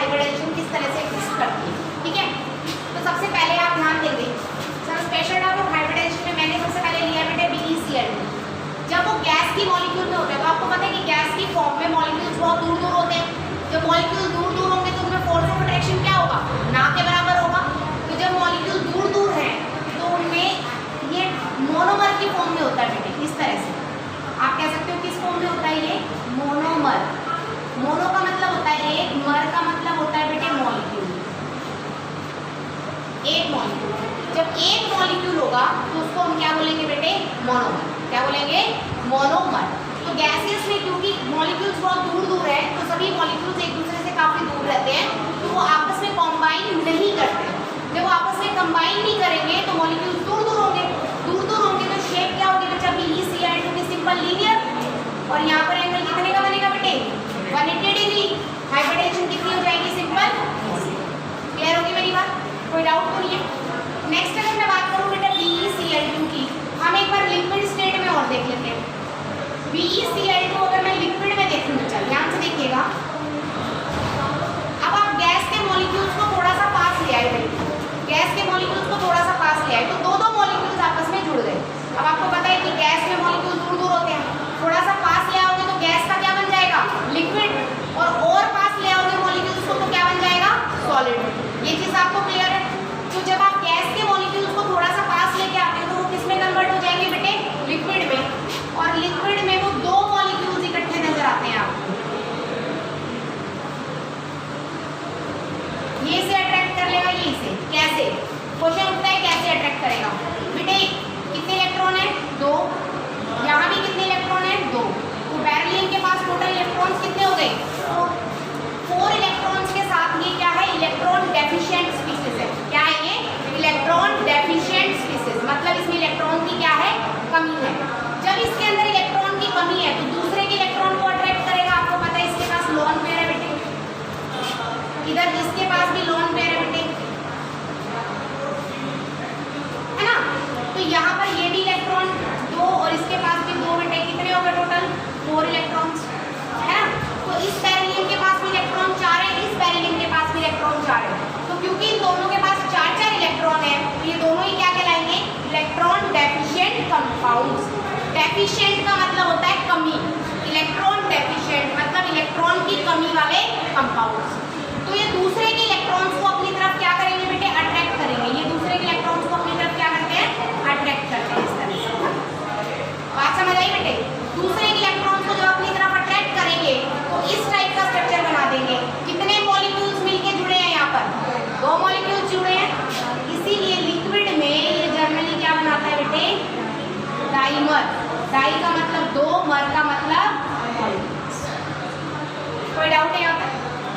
Hybridisation किस तरह से एग्जिस्ट करती है। ठीक है, तो सबसे पहले आप ध्यान देंगे sir special term of hybridisation में मैंने सबसे पहले लिया बेटे BeCl2। जब वो गैस की मॉलिक्यूल में होता है तो आपको पता है कि गैस की फॉर्म में मॉलिक्यूल्स बहुत दूर दूर होते हैं। जब मॉलिक्यूल दूर दूर होंगे तो उनमें फोर्स ऑफ अट्रैक्शन क्या होगा, ना के बराबर होगा। तो जब मॉलिक्यूल दूर दूर है तो उनमें ये मोनोमर की फॉर्म में होता है बेटे, इस तरह से आप कह सकते हो किस फॉर्म में होता है ये, मोनोमर। मोनो का मतलब होता है एक, मर का मतलब होता है बेटे मॉलिक्यूल, एक मॉलिक्यूल। जब एक मॉलिक्यूल होगा तो उसको हम क्या बोलेंगे बेटे, मोनोमर। क्या बोलेंगे, मोनोमर। तो गैसेस में क्योंकि मॉलिक्यूल्स बहुत दूर दूर है तो सभी मॉलिक्यूल्स एक दूसरे से काफी दूर रहते हैं, तो वो आपस में कॉम्बाइन नहीं करते। जब वो आपस में कंबाइन नहीं करेंगे तो मॉलिक्यूल्स दूर दूर होंगे, दूर दूर होंगे तो शेप क्या होगी बच्चा, BeCl2 की सिंपल लीनियर। और यहाँ पर एंगल कितने का बनेगा बेटे, 180 डिग्री। हाइब्रिडाइजेशन कितनी हो जाएगी, सिंपल। क्लियर होगी मेरी बात, कोई डाउट तो नहीं है। नेक्स्ट अगर मैं बात करूँ बेटा BeCl2 की, हम एक बार लिक्विड स्टेट में और देख लेते हैं। BeCl2 अगर मैं लिक्विड में देखूँ, चल ध्यान से देखिएगा। अब आप गैस के मॉलिक्यूल्स को थोड़ा सा पास ले आए, गैस के मॉलिक्यूल्स को थोड़ा सा पास ले आए तो दो दो मॉलिक्यूल्स आपस में जुड़ गए। अब आपको पता है कि गैस में मॉलिक्यूल दूर दूर होते हैं, थोड़ा सा पास ले आओगे तो गैस का क्या बन जाएगा, लिक्विड। और पास ले आओगे मॉलिक्यूल्स को तो क्या बन जाएगा, सॉलिड। ये चीज आपको क्लियर है। तो जब आप गैस के मॉलिक्यूल्स को थोड़ा सा पास लेके आते हो तो वो किस में कन्वर्ट हो जाएंगे बेटे, लिक्विड में। और लिक्विड में वो दो मॉलिक्यूल्स इकट्ठे नजर आते हैं आपको, ये से अट्रैक्ट कर लेगा, ये से। कैसे, क्वेश्चन उठता है कैसे अट्रैक्ट करेगा बेटे। कितने इलेक्ट्रॉन है, 2। यहाँ भी कितने इलेक्ट्रॉन है, 2। तो बेरिलियम के पास टोटल इलेक्ट्रॉन्स कितने हो गए, 4 इलेक्ट्रॉन्स के साथ ये क्या है, इलेक्ट्रॉन डेफिशिएंट स्पीसीज है। क्या है ये, इलेक्ट्रॉन डेफिशिएंट स्पीसीज, मतलब इसमें इलेक्ट्रॉन की क्या है, कमी है। जब इसके अंदर इलेक्ट्रॉन की कमी है तो दूसरे के इलेक्ट्रॉन को अट्रैक्ट करेगा। आपको पता है इसके पास लोन पेयर है बेटे, इधर इसके पास भी लोन पेयर है बेटे, है ना। तो यहाँ पर ये भी इलेक्ट्रॉन 2 और इसके पास भी 2 बेटे, कितने हो गए टोटल, 4 इलेक्ट्रॉन्स, है ना। तो इस बेरिलियम के पास भी इलेक्ट्रॉन 4 है, इस बेरिलियम के पास भी इलेक्ट्रॉन 4 है। तो क्योंकि इन दोनों के पास 4-4 इलेक्ट्रॉन है तो ये दोनों ही क्या कहलाएंगे, इलेक्ट्रॉन डेफिशिएंट कंपाउंड्स। डेफिशिएंट का मतलब होता है कमी, इलेक्ट्रॉन डेफिशिएंट मतलब इलेक्ट्रॉन की कमी वाले कंपाउंड्स। तो ये दूसरे के इलेक्ट्रॉन्स को अपनी तरफ क्या करेंगे बेटे, अट्रैक्ट करेंगे। ये दूसरे के इलेक्ट्रॉन्स को अपनी तरफ क्या करते हैं, अट्रैक्ट करते हैं, इस तरह से। बात समझ आई बेटे। दूसरे के इलेक्ट्रॉन्स को जब अपनी तरफ अट्रैक्ट करेंगे तो इस टाइप का स्ट्रक्चर बना देंगे। कितने मॉलिक्यूल्स मिलके जुड़े हैं, यहाँ पर 2 मॉलिक्यूल्स जुड़े हैं। इसीलिए लिक्विड में ये जनरली क्या बनाता है बेटे, डाइमर। डाई का मतलब 2, मर का मतलब मॉलिक्यूल्स। कोई डाउट है यहाँ पर,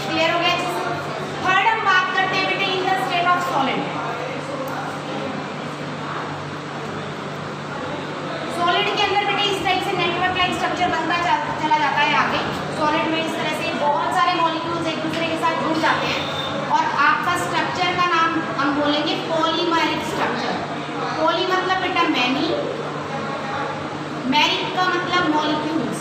क्लियर हो गया। थर्ड हम बात करते हैं बेटे in the state of solid. Solid के अंदर बेटे इस टाइप से नेटवर्क लाइक स्ट्रक्चर बनता चला जाता है आगे। सॉलिड में इस तरह से बहुत सारे मॉलिक्यूल्स एक दूसरे के साथ जुड़ जाते हैं और आपका स्ट्रक्चर का नाम हम बोलेंगे पॉलीमरिक स्ट्रक्चर। पॉली मतलब बेटा मैनी, मैरिक का मतलब मॉलिक्यूल्स।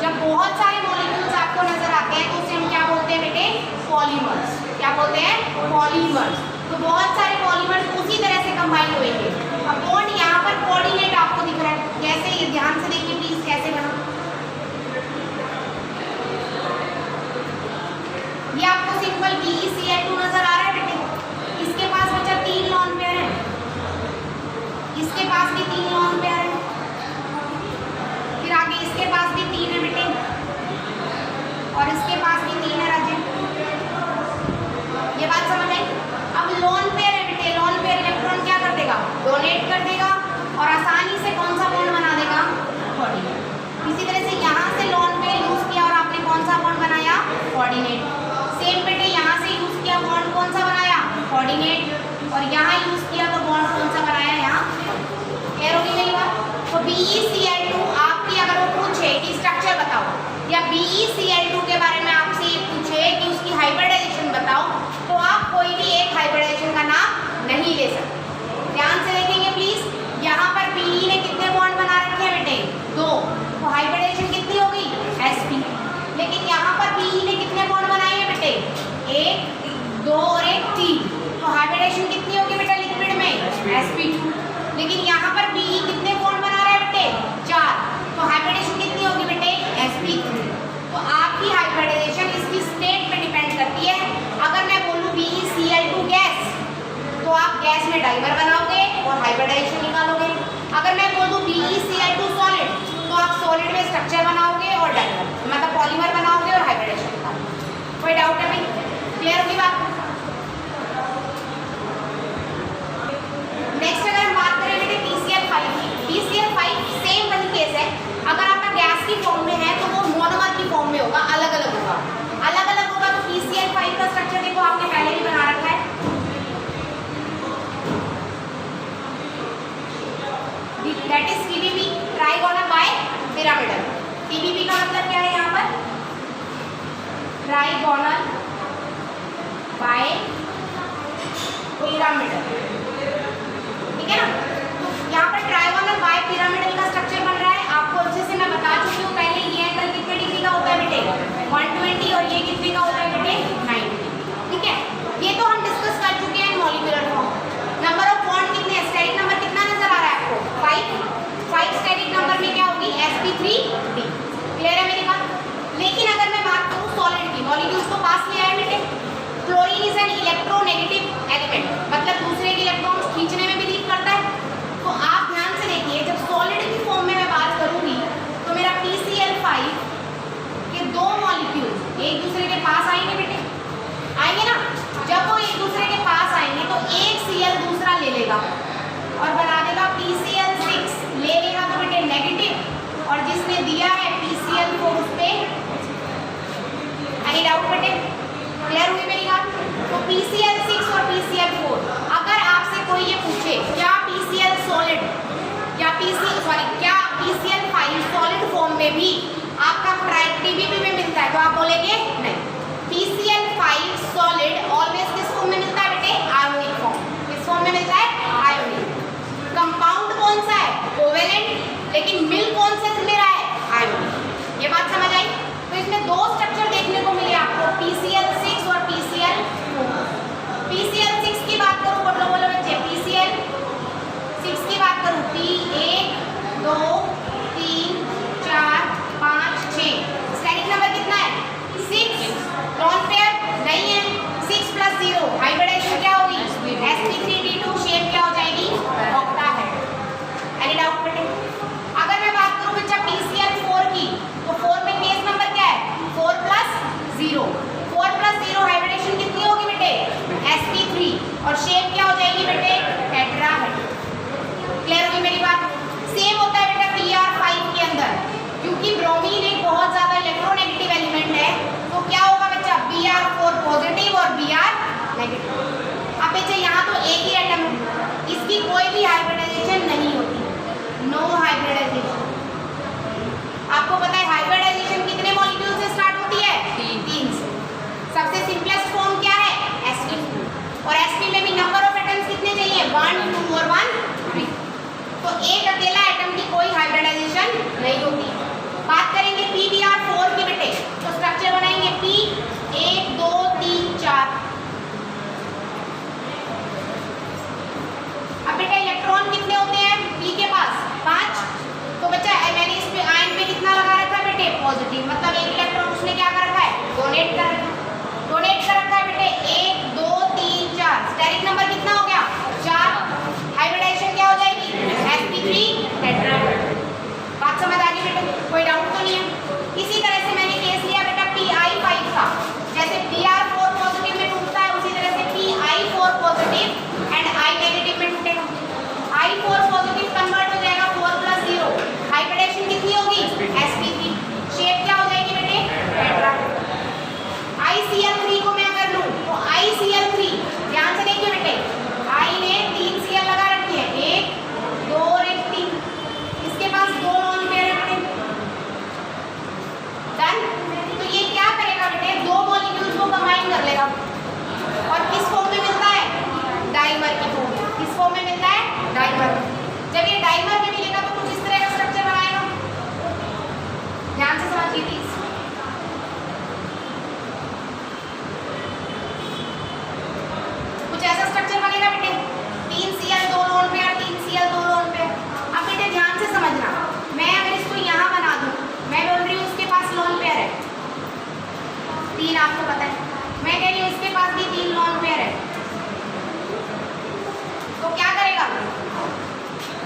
जब बहुत सारे मॉलिक्यूल्स आपको नजर आते हैं तो उसे हम क्या बोलते हैं बेटे, पॉलीमर्स। क्या बोलते हैं, पॉलीमर्स। तो बहुत सारे पॉलीमर्स उसी तरह से कंबाइन होंगे। अब बॉन्ड यहाँ पर कोऑर्डिनेट आपको दिख रहा है, कैसे, ये ध्यान से देखिए प्लीज कैसे बना। ये आपको सिंपल BeCl2 नजर आ रहा है बेटे। इसके पास बचा 3 लॉन पेयर है, इसके पास भी 3 लॉन पेयर है, फिर आगे इसके पास भी 3 है बेटे और इसके पास भी 3 है राजे। ये बात समझ आई। अब लोन पेयर है बेटे, लोन पेयर इलेक्ट्रॉन क्या कर देगा, डोनेट कर देगा और आसानी से कौन सा बॉन्ड बना देगा, कोऑर्डिनेट। इसी तरह से यहाँ से लोन पेयर यूज किया और आपने कौन सा बॉन्ड बनाया, कोऑर्डिनेट। सेम बेटे यहाँ से यूज किया, बॉन्ड कौन सा बनाया, कोऑर्डिनेट। और यहाँ यूज किया तो बॉन्ड कौन सा बनाया, यहाँ। क्लियर होगी मेरी बात। तो BeCl2 आपकी अगर वो पूछे कि स्ट्रक्चर बताओ या BeCl2 के बारे में आपसे ये पूछे कि उसकी हाइब्रिडाइजेशन बताओ तो आप कोई भी एक हाइब्रिडाइजेशन का नाम नहीं ले सकते। ध्यान से देखेंगे प्लीज। इसमें डाइमर बनाओगे और हाइब्रिडाइजेशन निकालोगे। अगर मैं बोल दूं BeCl2 सॉलिड, तो आप सॉलिड में स्ट्रक्चर बनाओगे और डाइमर मतलब पॉलीमर बनाओगे और हाइब्रिडाइजेशन निकालोगे। कोई डाउट है भाई? क्लियर होगी बात? नेक्स्ट अगर हम बात करें बेटे PCl5 की, PCl5 सेम वही केस है। अगर आपका गैस की फॉर्म में है तो वो मोनोमर की फॉर्म में होगा, अलग अलग होगा। अलग अलग होगा तो PCl5 का स्ट्रक्चर देखो आपने पहले भी बना रखा है। That is TBP, trigonal bipyramidal. TBP का मतलब क्या है यहाँ पर? ट्राइगोनल बाय पिरामिडल, ठीक है ना? तो यहाँ पर ट्राइगोनल बाय पिरामिडल का स्ट्रक्चर बन रहा है। आपको अच्छे से मैं बता चुकी हूँ पहले, ये एंगल कितने डिग्री का होता है बेटे? 120, और ये कितने का होता है बेटे? 90, ठीक है? ये तो हम डिस्कस कर चुके हैं molecular form. Number of bond कितने हैं? स्टेरिक नंबर कितना नजर आ रहा है आपको? 5 स्टेरिक नंबर में क्या होगी? sp3d। क्लियर है मेरी बात? लेकिन अगर मैं बात करूँ सॉलिड की, मॉलिक्यूल्स को पास ले आए बेटे। Chlorine is an electronegative element, मतलब दूसरे के इलेक्ट्रॉन्स खींचने में बिलीव करता है। तो आप ध्यान से देखिए, जब सॉलिड की फॉर्म में मैं बात करूंगी तो मेरा PCl5 के दो मॉलिक्यूल एक दूसरे के पास आएंगे बेटे, आएंगे ना? जब वो एक दूसरे के पास आएंगे तो एक Cl दूसरा ले लेगा और बना देगा PCl6, ले लेगा तो बेटे नेगेटिव, और जिसने दिया है PCl4 उस पे एनी डाउट बेटे? क्लियर हुई मेरी बात? तो PCl6 और PCl4, अगर आपसे कोई ये पूछे क्या PCl सॉलिड या क्या PCl5 सॉलिड फॉर्म में भी आपका TBP में मिलता है, तो आप बोलेंगे नहीं। PCl5 सॉलिड ऑलवेज किस फॉर्म में मिलता है बेटे? Ionic form. किस फॉर्म में मिलता है? आयोनिक। कंपाउंड कौन सा है? कोवेलेंट, लेकिन मिल कौन सा मिल रहा है? आयोनिक। ये बात समझ आई? तो इसमें दो स्ट्रक्चर देखने को मिले आपको, PCl6 और PCl4। PCl6 की बात करूं, बोलो बोलो बच्चे, PCl6 की बात करूं, P1 2 3 4 5 6, स्टेरिक नंबर कितना है? 6। लॉन पेयर नहीं है, 6 + 0, हाइब्रिडाइजेशन क्या होगी? sp3d2, शेप क्या हो जाएगी? ऑक्टाहेड्रल। एनी डाउट बेटे? अगर मैं बात करूं बच्चा PCl4 की, तो 4 में केस नंबर क्या है? 4 + 0, 4 + 0 हाइब्रिडेशन कितनी होगी बेटे? sp3, और शेप क्या हो जाएगी बेटे? टेट्राहेड्रल। क्लियर हुई मेरी बात? सेम होता है बेटा Br5 के अंदर, क्योंकि ब्रोमीन एक बहुत ज्यादा इलेक्ट्रोनेगेटिव एलिमेंट है, तो क्या होगा बच्चा? Br4 पॉजिटिव और Br नेगेटिव। अब बच्चे यहाँ तो एक ही एटम है, इसकी कोई भी हाइब्रिडाइजेशन नहीं होती, नो हाइब्रिडाइजेशन। आपको पता है हाइब्रिडाइजेशन कितने मॉलिक्यूल से स्टार्ट होती है? 3 से। सबसे सिंपलेस्ट फॉर्म क्या है? sp, और sp में भी नंबर ऑफ एटम्स कितने चाहिए? 1 2 और 1 3। तो एक अकेला एटम की कोई हाइब्रिडाइजेशन नहीं होती। बात करेंगे PBr4 की बेटे, तो स्ट्रक्चर बनाएंगे P 1 2 3 4। अब बेटा इलेक्ट्रॉन कितने होते हैं P के पास? 5। तो बच्चा मैंने इस पे आयन पे कितना लगा रखा है बेटे? पॉजिटिव, मतलब एक इलेक्ट्रॉन उसने क्या कर रखा है? डोनेट कर रखा है बेटे। 1 2 3 4, स्टेरिक नंबर कितना हो गया? 4। हाइब्रिडाइजेशन क्या हो जाएगी? sp3 tetrahedral. बात समझ आ गई बेटे? कोई डाउट तो नहीं है? इसी तरह से मैंने केस लिया बेटा Pi5 का, जैसे Br4 पॉजिटिव में टूटता है उसी तरह से Pi4 positive and I negative में टूटेगा। I4 पॉजिटिव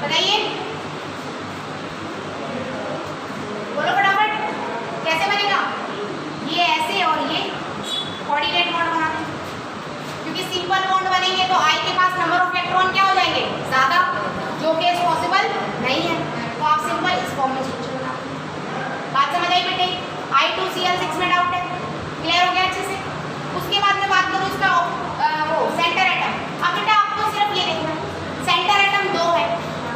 बताइए, बोलो फटाफट, कैसे बनेगा? ये ऐसे और ये कोऑर्डिनेट बॉन्ड बनाते हैं, क्योंकि सिंपल बॉन्ड बनेंगे तो आई के पास नंबर ऑफ इलेक्ट्रॉन क्या हो जाएंगे? ज्यादा, जो केस पॉसिबल नहीं है। तो आप सिंपल इस फॉर्म में स्ट्रक्चर बनाते हैं। बात समझ आई बेटे? I2Cl6 में डाउट है, क्लियर हो गया अच्छे से? उसके बाद में बात करूँ इसका वो सेंटर एटम। अब बेटा आपको सिर्फ ये देखना है, सेंटर एटम 2 है,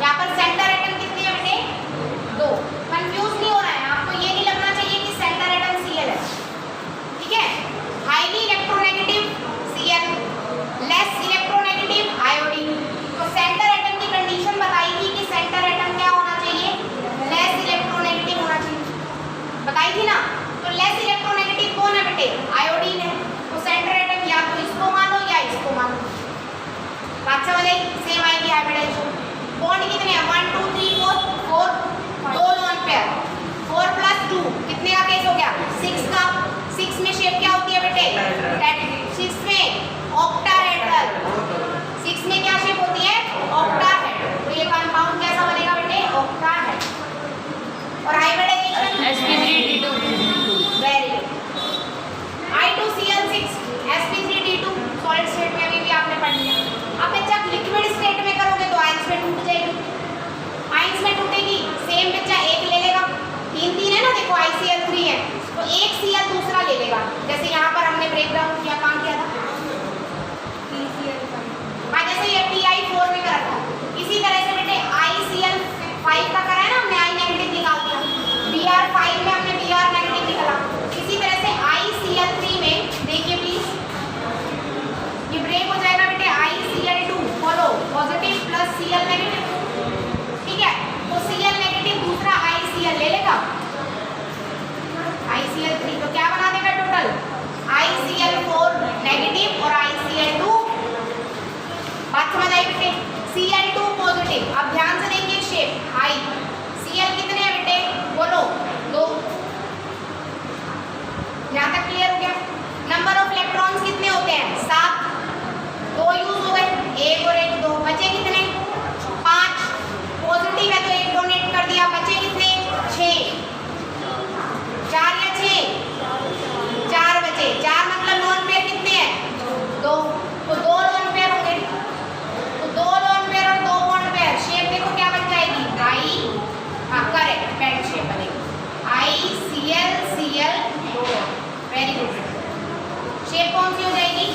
यहाँ पर सेंटर एटम कितनी है बेटे? 2। कंफ्यूज नहीं होना है आपको, ये नहीं लगना चाहिए कि सेंटर एटम Cl है, ठीक है? Highly electronegative Cl, less electronegative iodine. तो सेंटर एटम की कंडीशन बताई थी कि सेंटर एटम क्या होना चाहिए? लेस इलेक्ट्रोनेगेटिव होना चाहिए, बताई थी ना? तो लेस इलेक्ट्रोनेगेटिव कौन है बेटे? आयोडीन है। तो सेंटर एटम या तो इसको मानो या इसको मानो। बात समझ आई? सेम आएगी हाइब्रिडाइजेशन। बॉन्ड कितने हैं? 1 2 3 4 4, 2 लोन पेयर, 4 + 2 कितने का केस हो गया? 6 का। 6 में शेप क्या होती है बेटे? 6 में ऑक्टाहेड्रल। 6 में क्या शेप होती है? ऑक्टाहेड्रल। तो ये कंपाउंड कैसा बनेगा बेटे? ऑक्टाहेड्रल। और hybridisation sp3d2 very good. I2Cl6 sp3d2 solid state में अभी भी आपने पढ़ लिया। अब बच्चा लिक्विड स्टेट में करोगे तो आयंस में टूट जाएगी, आयंस में टूटेगी, सेम बच्चा एक ले लेगा, 3 3 है ना, देखो ICl3 है तो एक Cl दूसरा ले लेगा। जैसे यहाँ पर हमने ब्रेकडाउन किया, काम किया था हाँ, जैसे ये Ti4 में करा था, इसी तरह से बेटे ICl5 का करा है ना हमने, I नेगेटिव निकाल दिया, Br5 में हमने Br नेगेटिव निकाला। इसी तरह से ICl3 में देखिए प्लीज, ये ब्रेक हो जाएगा बेटे ICl2, follow positive plus Cl negative, ठीक है? तो Cl नेगेटिव दूसरा ICl ले लेगा, ICl3 तो क्या बना देगा टोटल? ICl4 नेगेटिव और ICl2। बात समझ आई बेटे? Cl2 positive. अब ध्यान से देखिए शेप I, Cl कितने हैं बेटे? बोलो 2। यहाँ तक क्लियर हो गया? नंबर ऑफ इलेक्ट्रॉन्स कितने होते हैं? 7। 2 यूज हो गए, 1 और 1 2, बचे कितने? 5। पॉजिटिव है तो 1 डोनेट कर दिया, बचे कितने? 6। 4 या 6? 4 बचे। 4 मतलब लोन पेयर कितने हैं? 2। तो 2 लोन पेयर होंगे, तो 2 लोन पेयर और 2 बॉन्ड पेयर। शेप देखो क्या बन जाएगी? हाँ करेक्ट, बेंड शेप बनेगी, ICl Cl2। Very good. Shape कौन सी हो जाएगी?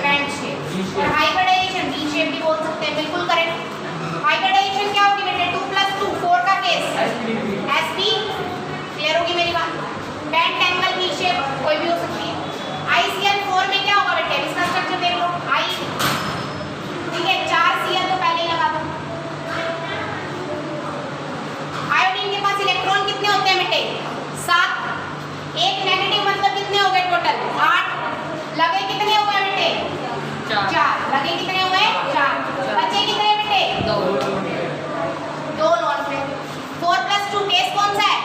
Bend shape. और हाइब्रिडाइजेशन वी शेप भी बोल सकते हैं, बिल्कुल करेक्ट। हाइब्रिडाइजेशन क्या होगी बेटे? 2 + 2 4 का केस sp, क्लियर होगी मेरी बात? बेंड एंगल वी शेप कोई भी हो सकती है। ICl4 में क्या होगा बेटे? इसका स्ट्रक्चर देख लो, I, ठीक है? 4 Cl तो पहले ही लगा दो। आयोडीन के पास इलेक्ट्रॉन कितने होते हैं बेटे? 7। 1 नेगेटिव मतलब कितने हो गए टोटल? 8। लगे कितने हुए बेटे? 4। लगे कितने हुए? 4। बचे कितने बेटे? 2 लोन पेयर। 4 + 2 केस कौन सा है?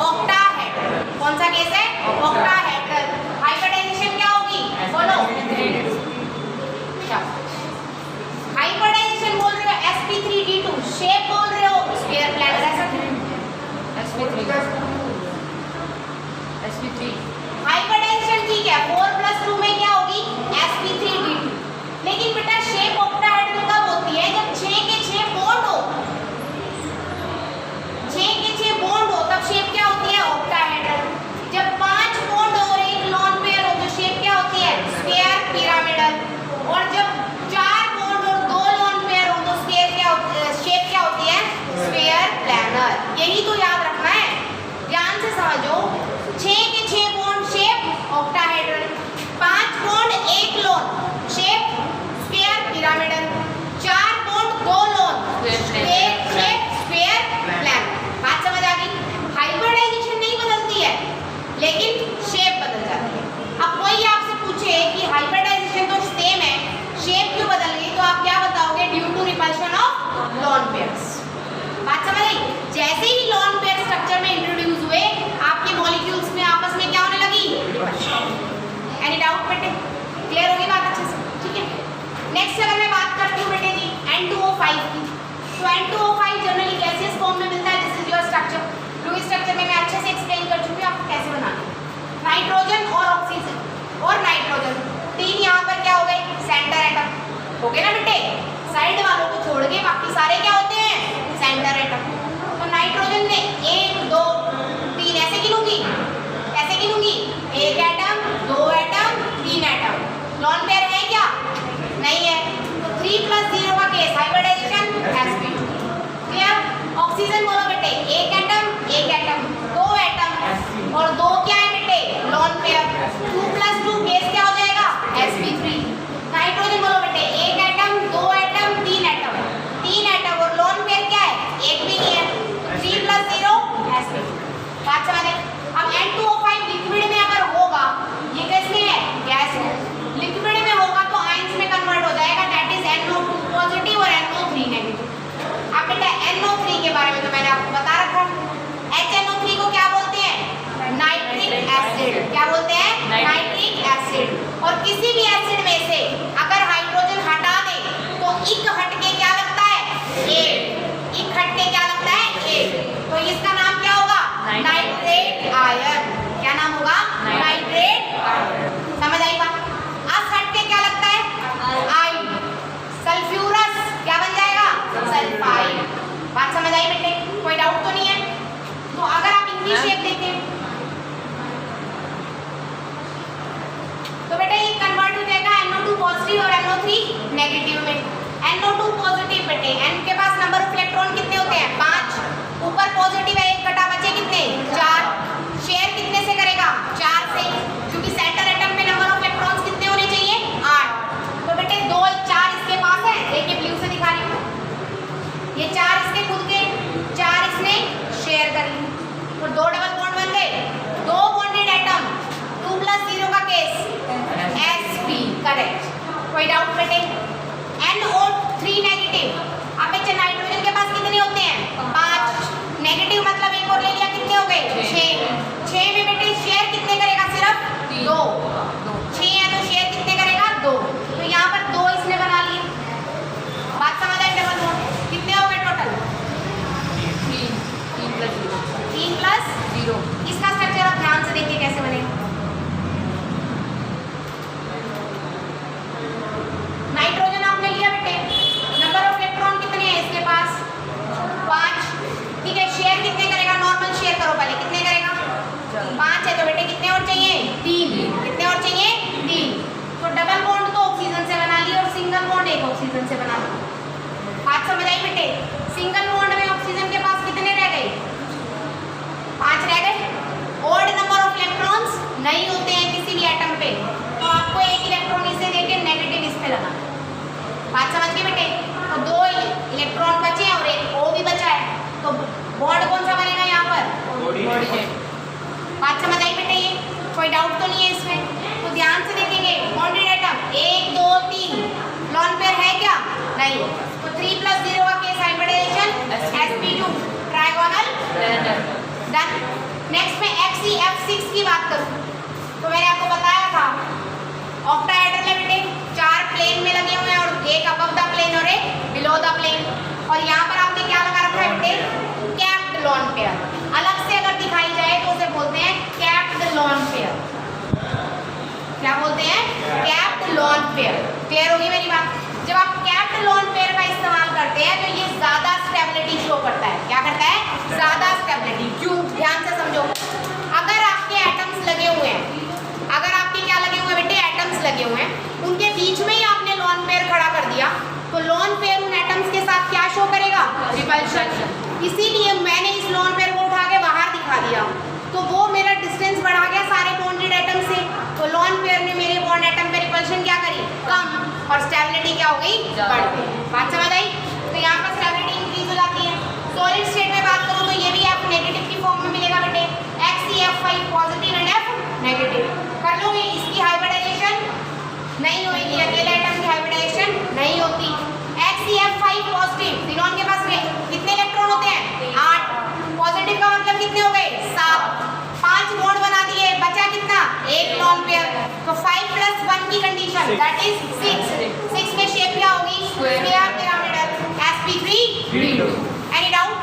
ऑक्टाहेड्रल। कौन सा केस है? ऑक्टाहेड्रल। हाइब्रिडाइजेशन क्या होगी? बोलो। हाइब्रिडाइजेशन बोल रहे हो sp3d2, शेप बोल रहे हो स्क्वायर प्लैनर, ऐसा sp3 हाइब्रिडाइजेशन ठीक है। 4 + 2 में क्या होगी? sp3d2। लेकिन बेटा शेप ऑक्टाहेड्रल कब होती है? जब 6 के 6 बॉन्ड हो, 6 के 6 बॉन्ड हो तब शेप क्या होती है? ऑक्टाहेड्रल। जब 5 बॉन्ड गए ना बेटे, साइड वालों को छोड़ के बाकी सारे क्या होते हैं, सेंटर एटम। तो नाइट्रोजन में 1 2 3 ऐसे गिनूंगी, ऐसे गिनूंगी, 1 atom 2 atom 3 atom. Lone pair है क्या, नहीं है, तो 3 + 0 का case hybridisation sp2। Clear. Oxygen बोलो बेटे, 1 एटम 2 एटम और 2 क्या है बेटे, लॉन पेयर। 2 + 2 केस क्या हो जाएगा, sp3। नाइट्रोजन बोलो बेटे, 1 एटम 2 एटम 3 एटम, 3 एटम और लॉन पेयर क्या है, एक भी नहीं है, तो 3 + 0 sp2। बात समझ गए। अब N2O5 लिक्विड में अगर होगा, ये किसमें है, गैस है, लिक्विड में होगा तो आयंस में कन्वर्ट हो जाएगा, दैट इज NO2 पॉजिटिव और NO3 नेगेटिव। अब बेटा NO3 के बारे में तो मैंने आपको बता रखा है, HNO3 को क्या बोलते हैं, नाइट्रिक एसिड। क्या बोलते हैं, नाइट्रिक एसिड। और किसी भी एसिड में से अगर हाइड्रोजन हटा दे तो इक हट के क्या लगता है, A। इक हट के क्या लगता है, A। तो इसका नाम क्या होगा, नाइट्रेट आयन। क्या नाम होगा, नाइट्रेट आयन। समझ आई बात। अस हट के क्या लगता है, I। सल्फ्यूरस क्या बन जाएगा, सल्फाइड। बात समझ आई बेटे, कोई डाउट तो नहीं है। तो अगर आप इनकी शेप देखें तो बेटा ये कन्वर्ट हो जाएगा NO2 पॉजिटिव और NO3 नेगेटिव में। NO2 पॉजिटिव बेटे, N के पास नंबर ऑफ इलेक्ट्रॉन कितने होते हैं, 5। ऊपर पॉजिटिव है, 1 कटा बचे कितने, 4। शेयर कितने से करेगा, 4 से, क्योंकि सेंटर एटम में नंबर ऑफ इलेक्ट्रॉन्स कितने होने चाहिए, 8। तो बेटे 2 4 इसके पास है, देखिए ब्लू से दिखा रही हूँ, ये 4 इसके खुद के, 4 इसने शेयर कर ली, तो 2 डबल बॉन्ड बन गए, 2 बॉन्डेड एटम, 2 + 0 का केस sp। करेक्ट, कोई डाउट बेटे। NO3 negative. अब बच्चे नाइट्रोजन के पास कितने होते हैं, 5। नेगेटिव मतलब एक और ले लिया, कितने हो गए, 6। 6 में बेटे शेयर कितने करेगा, सिर्फ 2। 6 है तो शेयर कितने करेगा, 2। तो यहाँ पर 2 इसने बना लिए। बात समझ आई, डबल बॉन्ड कितने हो गए टोटल, 3 + 0। इसका स्ट्रक्चर आप ध्यान से देखिए कैसे बनेगा। नाइट्रोजन आपने लिया बेटे, नंबर ऑफ इलेक्ट्रॉन कितने हैं इसके पास, 5। ठीक है, शेयर कितने करेगा, नॉर्मल शेयर करो पहले, कितने करेगा, 5 है तो बेटे कितने और चाहिए, 3। कितने और चाहिए, 3। तो डबल बॉन्ड तो ऑक्सीजन से बना लिया और सिंगल बॉन्ड एक ऑक्सीजन से बना लिया। बात समझ आई बेटे। सिंगल बॉन्ड में ऑक्सीजन के पास कितने रह गए, 5 रह गए। ऑड नंबर ऑफ इलेक्ट्रॉन्स नहीं होते हैं किसी भी एटम पे, तो आपको एक इलेक्ट्रॉन इसे देके नेगेटिव इस पे लगाना। बात समझ गए बेटे। तो 2 इलेक्ट्रॉन बचे हैं और एक O भी बचा है, तो बॉन्ड कौन सा बनेगा यहाँ पर, बात समझ आई बेटे, ये कोई डाउट तो नहीं है इसमें। तो ध्यान से देखेंगे, बॉन्डेड एटम 1 2 3, लॉन पेयर है क्या, नहीं, तो 3 + 0 का case hybridisation sp2, trigonal done. Next में FCF6 की बात करूं तो मैंने आपको बताया था ऑक्टाहेड्रल है बेटे, 4 प्लेन में लगे हुए हैं और एक अबव द प्लेन और एक बिलो द प्लेन। और यहाँ पर आपने क्या लगा रखा है बेटे, कैप्ड लॉन पेयर। अलग से अगर दिखाई जाए तो उसे बोलते हैं कैप्ड लॉन पेयर। क्या बोलते हैं, कैप्ड लॉन पेयर। क्लियर होगी मेरी बात। जब आप कैप्ड लॉन पेयर का इस्तेमाल करते हैं तो ये ज्यादा स्टेबिलिटी शो करता है। क्या करता है, ज्यादा स्टेबिलिटी। क्यों, ध्यान से समझो। अगर आपके एटम्स लगे हुए हैं, अगर आपके क्या लगे हुए हैं बेटे, एटम्स लगे हुए हैं, उनके बीच में ही आपने लॉन पेयर खड़ा कर दिया तो लॉन पेयर उन एटम्स के साथ क्या शो करेगा, रिपल्शन। इसीलिए मैंने इस लॉन पेयर को उठा के बाहर दिखा दिया, तो वो मेरा डिस्टेंस बढ़ा गया सारे बॉन्डेड एटम से, तो लॉन पेयर ने मेरे बॉन्ड एटम पे रिपल्शन क्या करी, कम, और स्टेबिलिटी क्या हो गई, बढ़ गई। बात समझ आई। तो यहाँ पर स्टेबिलिटी इंक्रीज हो जाती है। सॉलिड स्टेट में बात करूँ तो ये भी आप नेगेटिव की फॉर्म में मिलेगा बेटे, XCF5 positive and F negative. कर लोगे, इसकी हाइब्रिडाइजेशन नहीं होगी, अकेले एटम की हाइब्रिडाइजेशन नहीं होती। XCF5 पॉजिटिव, सिनॉन के पास कितने इलेक्ट्रॉन होते हैं, 8। पॉजिटिव का मतलब कितने हो गए, 7। 5 बॉन्ड बना दिए, बचा कितना, एक लॉन पेयर। तो 5 + 1 की कंडीशन दैट इज 6। 6 में शेप क्या होगी, square pyramidal, sp3। Any doubt.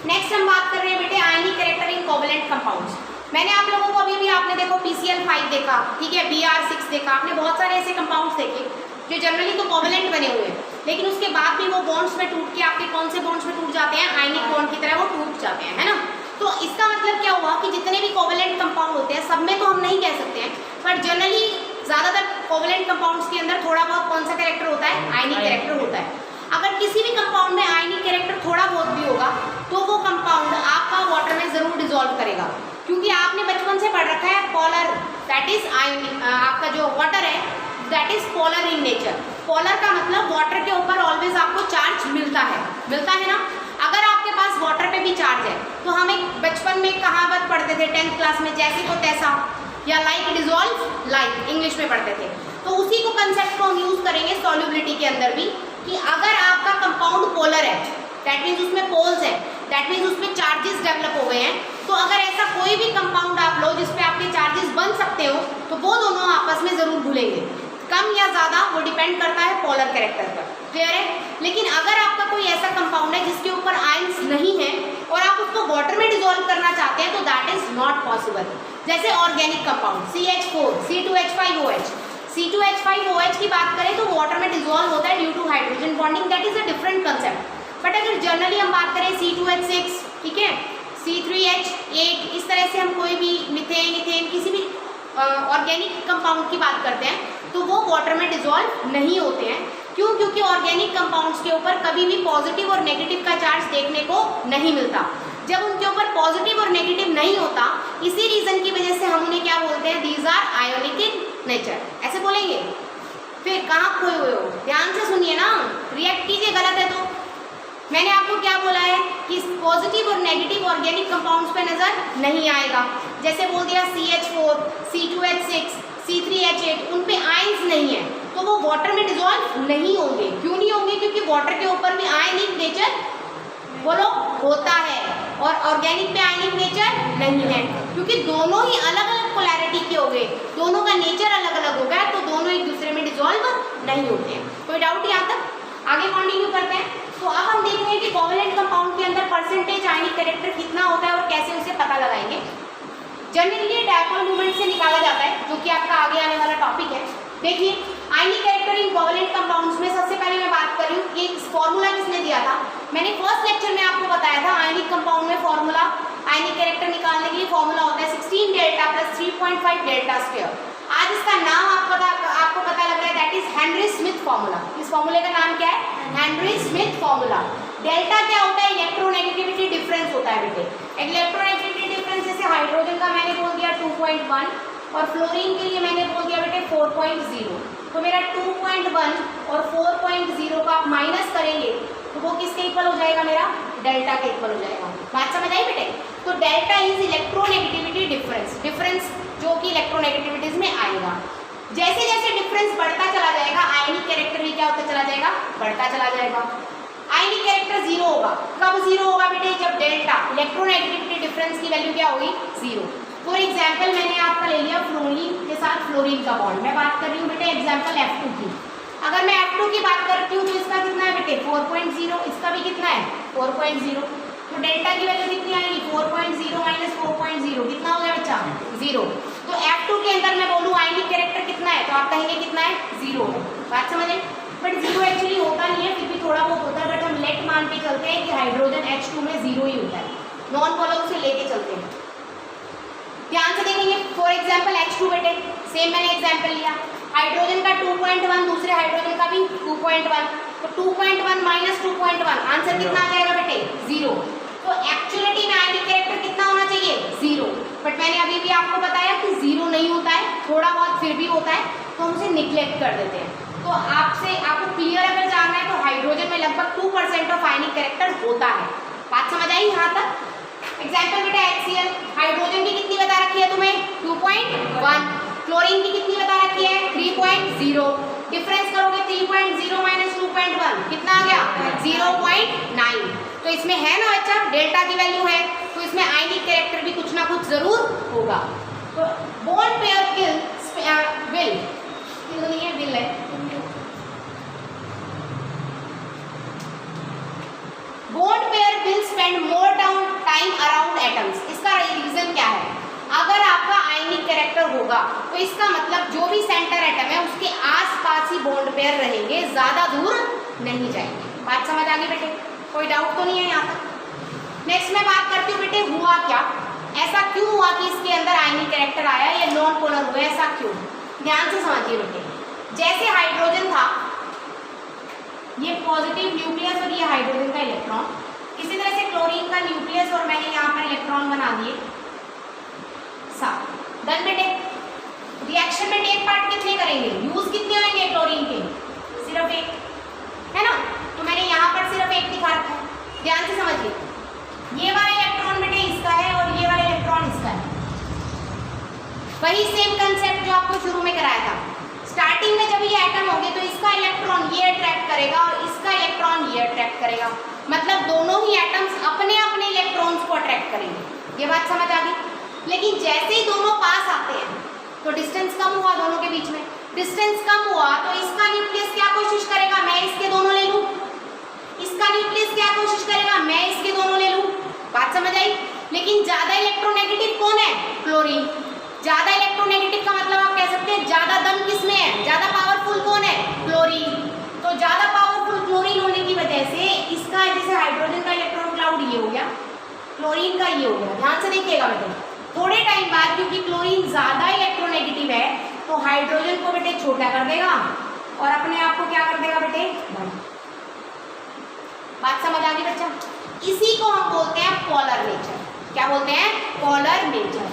Next हम बात कर रहे हैं बेटे आयनिक कैरेक्टर इन कोवैलेंट कंपाउंड्स। मैंने आप लोगों को अभी भी आपने देखो PCl5 देखा, ठीक है, Br6 देखा, आपने बहुत सारे ऐसे कंपाउंड्स देखे जो जनरली तो कोवेलेंट बने हुए हैं, लेकिन उसके बाद भी वो बॉन्ड्स में टूट के आपके कौन से बॉन्ड्स में टूट जाते हैं, आयनिक बॉन्ड की तरह वो टूट जाते हैं, है ना। तो इसका मतलब क्या हुआ कि जितने भी कोवेलेंट कंपाउंड होते हैं सब में तो हम नहीं कह सकते हैं, पर जनरली ज़्यादातर कोवेलेंट कंपाउंड्स के अंदर थोड़ा बहुत कौन सा कैरेक्टर होता है, आयनिक कैरेक्टर होता है। अगर किसी भी कंपाउंड में आयनिक कैरेक्टर थोड़ा बहुत भी होगा तो वो कंपाउंड आपका वाटर में ज़रूर डिजोल्व करेगा, क्योंकि आपने बचपन से पढ़ रखा है पोलर, दैट इज आयनिक, आपका जो वाटर है that is polar in nature. Polar का मतलब वाटर के ऊपर ऑलवेज आपको चार्ज मिलता है ना। अगर आपके पास वाटर पे भी चार्ज है तो हम एक बचपन में कहावत पढ़ते थे 10th क्लास में, जैसे को तैसा, या लाइक डिजोल्व लाइक, इंग्लिश में पढ़ते थे। तो उसी को कंसेप्ट को हम यूज करेंगे सॉल्युबिलिटी के अंदर भी, कि अगर आपका कंपाउंड पोलर है दैट मीन्स उसमें पोल्स है, दैट मीन्स उसमें चार्जेस डेवलप हो गए हैं, तो अगर ऐसा कोई भी कंपाउंड आप लो जिसपे आपके चार्जेस बन सकते हो तो वो दोनों आपस में जरूर घुलेंगे, कम या ज़्यादा वो डिपेंड करता है पोलर कैरेक्टर पर, क्लियर है। लेकिन अगर आपका कोई ऐसा कंपाउंड है जिसके ऊपर आयंस नहीं है और आप उसको वाटर में डिजोल्व करना चाहते हैं तो दैट इज नॉट पॉसिबल। जैसे organic compound CH4 C2H5OH, C2H5OH की बात करें तो वाटर में डिजोल्व होता है due to hydrogen bonding, that is a different concept. But अगर जनरली हम बात करें C2H6, ठीक है, C3H8, इस तरह से हम कोई भी मिथेन, इथेन, किसी भी ऑर्गेनिक कंपाउंड की बात करते हैं तो वो वाटर में डिजोल्व नहीं होते हैं। क्यों? क्योंकि ऑर्गेनिक कंपाउंड्स के ऊपर कभी भी पॉजिटिव और नेगेटिव का चार्ज देखने को नहीं मिलता। जब उनके ऊपर पॉजिटिव और नेगेटिव नहीं होता, इसी रीजन की वजह से हम उन्हें क्या बोलते हैं, these are ionic in nature, ऐसे बोलेंगे। फिर कहाँ खोए हुए हो, ध्यान से सुनिए ना, रिएक्ट कीजिए, गलत है तो। मैंने आपको क्या बोला है कि पॉजिटिव और नेगेटिव ऑर्गेनिक कंपाउंड्स पे नजर नहीं आएगा। जैसे बोल दिया CH4, C2H6, C3H8, उन पे आयंस नहीं है तो वो वाटर में डिजोल्व नहीं होंगे। क्यों नहीं होंगे? क्योंकि वाटर के ऊपर भी आयनिक नेचर बोलो होता है और ऑर्गेनिक पे आयनिक नेचर नहीं है, क्योंकि दोनों ही अलग अलग पोलैरिटी के हो गए, दोनों का नेचर अलग अलग हो गया, तो दोनों एक दूसरे में डिजोल्व नहीं होते हैं। कोई डाउट यहाँ तक? आगे कंटिन्यू करते हैं। तो अब हम देखेंगे कि कोवेलेंट कंपाउंड के अंदर परसेंटेज आयनिक कैरेक्टर कितना होता है और कैसे उसे पता लगाएंगे। जनरली डायपोल मूवमेंट से निकाला जाता है, जो कि आपका आगे आने वाला टॉपिक है। देखिए, आयनिक कैरेक्टर इन कोवेलेंट कंपाउंड्स में सबसे पहले मैं बात कर रही हूँ, ये फॉर्मूला किसने दिया था। मैंने फर्स्ट लेक्चर में आपको बताया था आयनिक कंपाउंड में फॉर्मूला, आयनिक कैरेक्टर निकालने के लिए फॉर्मूला होता है 16 डेल्टा प्लस 3.5 डेल्टा स्क्वायर। आज इसका नाम आपको पता लग रहा है, that is Henry Smith formula. इस फॉर्मूले का नाम क्या है? Henry Smith formula. डेल्टा क्या होता है? इलेक्ट्रोनेगेटिविटी डिफरेंस होता है बेटे। इलेक्ट्रोनेगेटिविटी डिफरेंस जैसे हाइड्रोजन का मैंने बोल दिया 2.1 और फ्लोरीन के लिए मैंने बोल दिया बेटे 4.0। तो मेरा 2.1 और 4.0 का आप माइनस करेंगे तो वो किसके इक्वल हो जाएगा? मेरा डेल्टा के इक्वल हो जाएगा। बात समझ आई बेटे? तो डेल्टा इज इलेक्ट्रोनेगेटिविटी डिफरेंस जो कि इलेक्ट्रोनेगेटिविटीज में आएगा। जैसे जैसे डिफरेंस बढ़ता चला जाएगा, आयनिक कैरेक्टर भी क्या होता चला जाएगा? बढ़ता चला जाएगा। आयनिक कैरेक्टर 0 होगा। कब 0 होगा बेटे? जब डेल्टा इलेक्ट्रोनेगेटिविटी डिफरेंस की वैल्यू क्या होगी? 0। फॉर एग्जाम्पल मैंने आपका ले लिया फ्लोरीन के साथ फ्लोरीन का बॉन्ड। मैं बात कर रही हूँ बेटे एग्जाम्पल F2 की। अगर मैं F2 की बात करती हूँ तो इसका कितना है बेटे? 4.0। इसका भी कितना है? 4.0। तो डेल्टा की वैल्यू कितनी आएगी? 4.0 माइनस 4.0 कितना हो गया बच्चा? 0। तो F2 के अंदर मैं बोलूँ आयनिक कैरेक्टर कितना है तो आप कहेंगे कितना है? 0 है। बात समझे? बट 0 एक्चुअली होता नहीं है, फिर भी थोड़ा बहुत होता है, बट हम लेट मान के चलते हैं कि हाइड्रोजन H2 में 0 ही होता है। नॉन पोलर उसे लेके चलते हैं। ध्यान से देखेंगे, फॉर एग्जाम्पल H2 बेटे, सेम मैंने एग्जाम्पल लिया, हाइड्रोजन का 2.1, दूसरे हाइड्रोजन का भी 2.1, तो 2.1 माइनस 2.1 आंसर कितना आ जाएगा बेटे? 0। तो एक्चुअलिटी में आयनिक कैरेक्टर कितना होना चाहिए? 0। बट मैंने अभी भी आपको बताया कि 0 नहीं होता है, थोड़ा बहुत फिर भी होता है, तो हम उसे निग्लेक्ट कर देते हैं। तो आपको क्लियर अगर जानना है तो हाइड्रोजन में लगभग 2% ऑफ आयनिक कैरेक्टर होता है। बात समझ आई यहाँ तक? एग्जाम्पल बेटा HCl, हाइड्रोजन की कितनी बता रखी है तुम्हें? 2.1। क्लोरीन की कितनी बता रखी है? 3.0। डिफरेंस करोगे 3.0 माइनस 2.1 कितना आ गया? 0.9। तो इसमें है ना बच्चा, डेल्टा की वैल्यू है, तो इसमें आयनिक कैरेक्टर भी कुछ ना कुछ जरूर होगा। तो बॉन्ड पेयर विल है bond pair will spend more time around atoms. इसका रीजन क्या है? अगर आपका आयनिक कैरेक्टर होगा तो इसका मतलब जो भी सेंटर एटम है उसके आसपास ही बॉन्ड पेयर रहेंगे, ज्यादा दूर नहीं जाएंगे। बात समझ आ गई बेटे? कोई डाउट तो नहीं है यहाँ तक? नेक्स्ट मैं बात करती हूँ बेटे हुआ क्या, ऐसा क्यों हुआ कि इसके अंदर आयनिक कैरेक्टर आया, ये नॉन पोलर हुआ, ऐसा क्यों? ध्यान से समझिए बेटे। जैसे हाइड्रोजन था, ये पॉजिटिव न्यूक्लियस और ये हाइड्रोजन का इलेक्ट्रॉन, इसी तरह से क्लोरीन का न्यूक्लियस और मैंने यहाँ पर इलेक्ट्रॉन बना दिए 7। डन बेटे। रिएक्शन में टेक पार्ट कितने करेंगे, यूज कितने होंगे क्लोरीन के? सिर्फ एक, है ना? तो मैंने यहाँ पर सिर्फ एक दिखा रखा है, ध्यान से समझिए। ये वाला इलेक्ट्रॉन बेटे इसका है और ये वाला इलेक्ट्रॉन इसका है। वही सेम कंसेप्ट जो आपको शुरू में कराया था। स्टार्टिंग में जब ये एटम होंगे तो इसका इलेक्ट्रॉन ये अट्रैक्ट करेगा और इसका इलेक्ट्रॉन ये अट्रैक्ट करेगा, मतलब दोनों ही एटम्स अपने अपने इलेक्ट्रॉन्स को अट्रैक्ट करेंगे। ये बात समझ आ गई? लेकिन जैसे ही दोनों पास आते हैं तो डिस्टेंस कम हुआ दोनों के बीच में। डिस्टेंस कम हुआ तो इसका न्यूक्लियस क्या कोशिश करेगा, मैं इसके दोनों ले लूं। इसका न्यूक्लियस क्या कोशिश करेगा, मैं इसके दोनों ले लूं। बात समझ आई? लेकिन ज्यादा इलेक्ट्रोनेगेटिव कौन है? क्लोरीन। ज्यादा इलेक्ट्रोनेगेटिव का मतलब आप कह सकते हैं ज्यादा दम किसमें है, ज्यादा पावरफुल कौन है? क्लोरीन। तो ज्यादा पावरफुल क्लोरीन होने की वजह से इसका जैसे हाइड्रोजन का इलेक्ट्रॉन क्लाउड ये हो गया, क्लोरीन का ये हो गया। ध्यान से देखिएगा बेटे, थोड़े टाइम बाद क्योंकि क्लोरीन ज्यादा इलेक्ट्रोनेगेटिव है तो हाइड्रोजन को बेटे छोटा कर देगा और अपने आप को क्या कर देगा बेटे, बड़ा। बात समझ आ गई बच्चा? इसी को हम बोलते हैं पोलर नेचर। क्या बोलते हैं? Polar nature.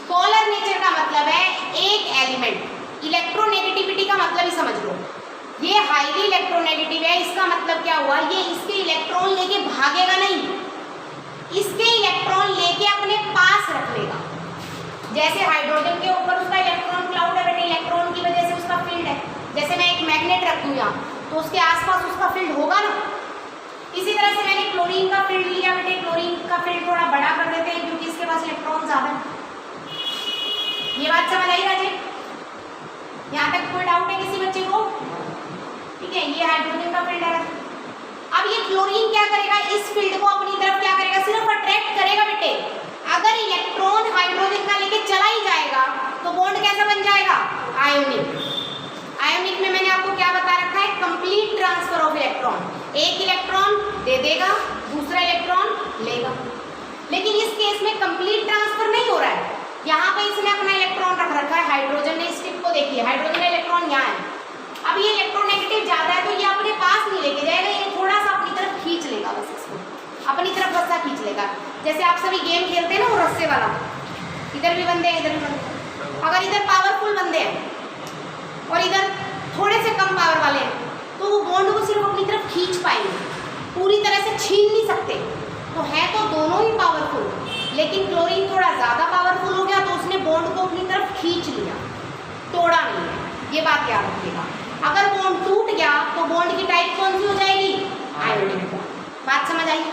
पोलर नेचर का मतलब है एक एलिमेंट, इलेक्ट्रोनेगेटिविटी का मतलब ही समझ लो, ये हाईली इलेक्ट्रोनेगेटिव है। इसका मतलब क्या हुआ, ये इसके इलेक्ट्रॉन लेके भागेगा नहीं, इसके इलेक्ट्रॉन लेके अपने पास रख लेगा। जैसे हाइड्रोजन के ऊपर उसका इलेक्ट्रॉन क्लाउड है बेटे, इलेक्ट्रॉन की वजह से उसका फील्ड है। जैसे मैं एक मैग्नेट रख दूं यहाँ तो उसके आसपास उसका फील्ड होगा ना। इसी तरह से मैंने क्लोरीन का फील्ड लिया बेटे, क्लोरीन का फील्ड थोड़ा बड़ा कर देते हैं क्योंकि इसके पास इलेक्ट्रॉन ज्यादा है। ये बात समझ आई राजे? यहाँ तक कोई डाउट है किसी बच्चे को? ठीक है, ये हाइड्रोजन का फील्ड है। अब ये क्लोरीन क्या करेगा, इस फील्ड को अपनी तरफ क्या करेगा, सिर्फ अट्रैक्ट करेगा बेटे। अगर इलेक्ट्रॉन हाइड्रोजन का लेके चला ही जाएगा तो बॉन्ड कैसा बन जाएगा, आयोनिक। आयोनिक में मैंने आपको क्या बता रखा है, कंप्लीट ट्रांसफर ऑफ इलेक्ट्रॉन। एक इलेक्ट्रॉन दे देगा, दूसरा इलेक्ट्रॉन लेगा। लेकिन इस केस में कंप्लीट ट्रांसफर नहीं हो रहा है। यहाँ पे इसने अपना इलेक्ट्रॉन रख रखा है, हाइड्रोजन ने। इस टिप को देखिए, हाइड्रोजन का इलेक्ट्रॉन यहाँ है। अब ये इलेक्ट्रोनेगेटिव ज्यादा है तो ये अपने पास नहीं लेके जाएगा, ये थोड़ा सा अपनी तरफ खींच लेगा, बस इसको अपनी तरफ रस्सा खींच लेगा। जैसे आप सभी गेम खेलते हैं ना, वो रस्से वाला, इधर भी बंदे हैं, इधर भी बंदे हैं। अगर इधर पावरफुल बंदे हैं और इधर थोड़े से कम पावर वाले हैं तो वो बॉन्ड को सिर्फ अपनी तरफ खींच पाएंगे, पूरी तरह से छीन नहीं सकते। तो है तो दोनों ही पावरफुल, लेकिन क्लोरीन थोड़ा ज्यादा पावरफुल हो गया तो उसने बॉन्ड को अपनी तरफ खींच लिया, तोड़ा नहीं है। ये बात याद रखिएगा। अगर बॉन्ड टूट गया तो बॉन्ड की टाइप कौन सी हो जाएगी, आयोनिक। बात समझ आई?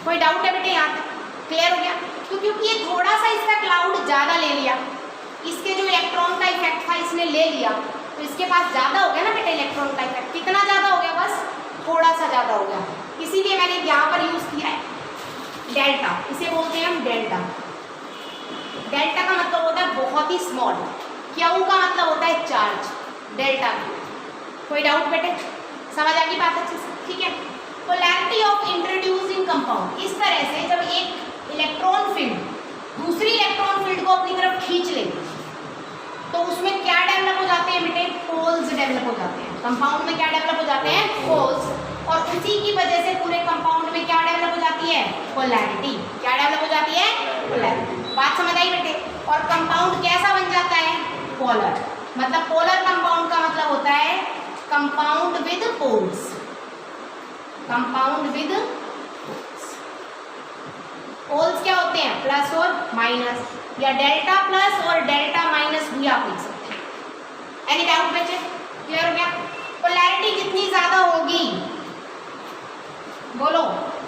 कोई डाउट है बेटे यहाँ तक? क्लियर हो गया? क्योंकि ये थोड़ा सा इसका क्लाउड ज्यादा ले लिया, इसके जो इलेक्ट्रॉन का इफेक्ट था इसने ले लिया, तो इसके पास ज्यादा हो गया ना बेटे इलेक्ट्रॉन का इफेक्ट। कितना ज्यादा हो गया, बस थोड़ा सा ज्यादा हो गया। इसीलिए मैंने यहाँ पर यूज किया है डेल्टा, इसे बोलते हैं हम डेल्टा। डेल्टा का मतलब होता है बहुत ही स्मॉल, क्यू का मतलब होता है चार्ज, डेल्टा क्यू। कोई डाउट बेटे? समझ आ गई बात अच्छे से? ठीक है। पोलैरिटी ऑफ इंट्रोड्यूसिंग कंपाउंड, इस तरह से जब एक इलेक्ट्रॉन फील्ड दूसरी इलेक्ट्रॉन फील्ड को अपनी तरफ खींच लेगी तो उसमें क्या डेवलप हो जाते हैं बेटे, पोल्स डेवलप हो जाते हैं। कंपाउंड में क्या डेवलप हो जाते हैं, पोल्स। और उसी की वजह से पूरे कंपाउंड में क्या डेवलप हो जाती है, पोलैरिटी। क्या डेवलप हो जाती है, पोलैरिटी। बात समझ आई बेटे? और कंपाउंड कैसा बन जाता है, पोलर। मतलब पोलर कंपाउंड का मतलब होता है compound with poles, compound with poles. क्या होते हैं, प्लस और माइनस, या डेल्टा प्लस और डेल्टा माइनस भी आप लिख सकते हैं। एनी डाउट बच्चे? क्लियर हो गया? पोलैरिटी जितनी ज्यादा होगी, बोलो,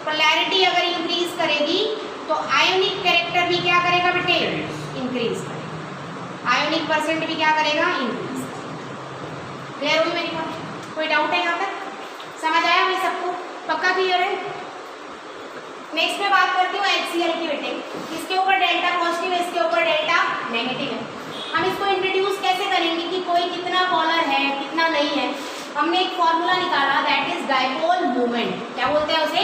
पोलैरिटी अगर इंक्रीज करेगी तो आयोनिक कैरेक्टर भी क्या करेगा बेटे, इंक्रीज करेगा। आयोनिक परसेंट भी क्या करेगा, इंक्रीज। क्लियर हुई मेरी बात? कोई डाउट है यहाँ तक? समझ आया भाई सबको? पक्का क्लियर है? नेक्स्ट मैं बात करती हूँ HCl की बेटे। इसके ऊपर डेल्टा पॉजिटिव है, इसके ऊपर डेल्टा नेगेटिव है। हम इसको इंट्रोड्यूस कैसे करेंगे कि कोई कितना पोलर है कितना नहीं है। हमने एक फॉर्मूला निकाला, दैट इज डायपोल मोमेंट। क्या बोलते हैं उसे?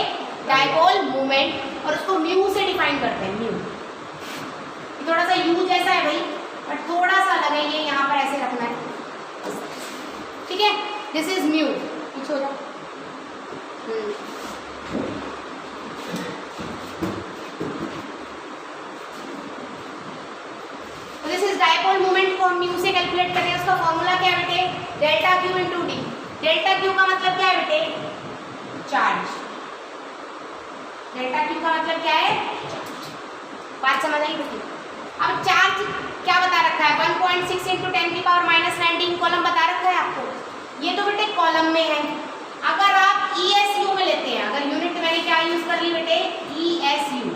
Dipole moment. और उसको म्यू से डिफाइन करते हैं, म्यू। थोड़ा सा यू जैसा है भाई, बट थोड़ा सा लगे, ये यहाँ पर ऐसे रखना है, ठीक है। This is mu. पीछे हो जाओ। दिस इज डायपोल मोमेंट को हम म्यू से कैलकुलेट करें। उसका फॉर्मूला क्या है बेटे? Delta Q into D. Delta Q का मतलब क्या है बेटे? चार्ज। डेल्टा क्यू का मतलब क्या है? बात समझ आई बेटे? अब चार्ज क्या बता रखा है? 1.6 इंटू 10⁻⁻19 कॉलम बता रखा है आपको। ये तो बेटे कॉलम में है। अगर आप ESU में लेते हैं, अगर यूनिट मैंने क्या यूज कर ली बेटे? ESU,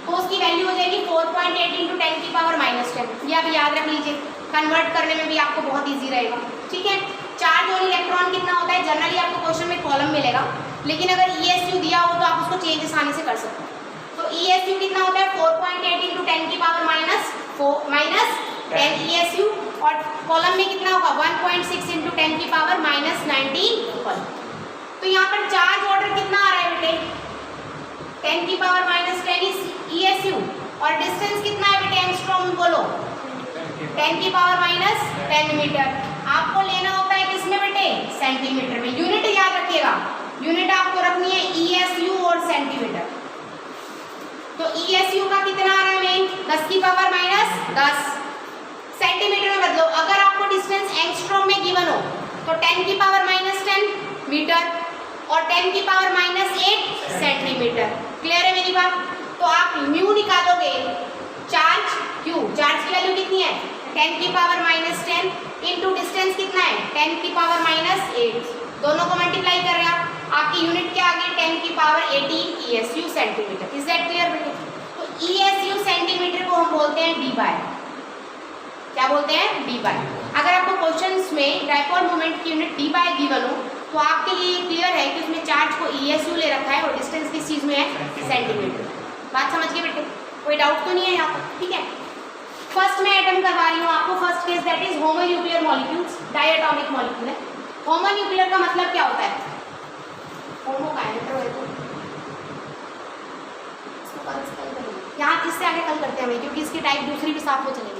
तो उसकी वैल्यू हो जाएगी 4.8 इंटू 10⁻⁻10। ये आप याद रख लीजिए, कन्वर्ट करने में भी आपको बहुत इजी रहेगा, ठीक है। चार्ज और इलेक्ट्रॉन कितना होता है? जनरली आपको क्वेश्चन में कॉलम मिलेगा, लेकिन अगर ESU दिया हो तो आप उसको चेंज आसानी से कर सकते हैं। तो ESU कितना होता है? 4.8 इंटू 10⁻⁻10 ESU, और कॉलम में कितना होगा? 1.6 इंटू 10⁻⁻19। तो यहाँ पर चार्ज ऑर्डर कितना आ रहा है बेटे? 10⁻⁻10 ESU, और डिस्टेंस कितना है बेटे? एंगस्ट्रॉम बोलो। 10⁻10 मीटर। आपको लेना होता है किसमें बेटे? सेंटीमीटर में। यूनिट याद रखिएगा, यूनिट आपको रखनी है ESU और सेंटीमीटर। तो ESU का कितना आ रहा है में? 10⁻10 सेंटीमीटर में बदलो। अगर आपको डिस्टेंस एंगस्ट्रॉम में गिवन हो तो 10⁻10 मीटर और 10⁻8 सेंटीमीटर। क्लियर है मेरी बात? तो आप म्यू निकालोगे, चार्ज क्यू, चार्ज की वैल्यू कितनी है? 10⁻10 इंटू डिस्टेंस कितना है? 10⁻8। दोनों को मल्टीप्लाई कर रहे हैं आपकी यूनिट क्या आ गई? 10⁻18 ESU centimetre. Is that clear बेटे? तो ESU सेंटीमीटर को हम बोलते हैं डी बाय। क्या बोलते हैं? Debye. अगर आपको क्वेश्चंस में डायपोल मोमेंट की यूनिट डी बाय गिवन हो तो आपके लिए क्लियर है कि उसमें चार्ज को ESU ले रखा है और डिस्टेंस किस चीज में है? सेंटीमीटर। बात समझ गए बेटे? कोई डाउट तो नहीं है यहाँ पर? ठीक है। फर्स्ट मैं एटम करवा रही हूँ आपको। First case that is homonuclear molecules, diatomic molecule है। होमोन्यूक्लियर का मतलब क्या होता है? होमो का है तो यहाँ इससे आगे कल करते हैं क्योंकि इसकी टाइप दूसरी भी साथ में चलेगी।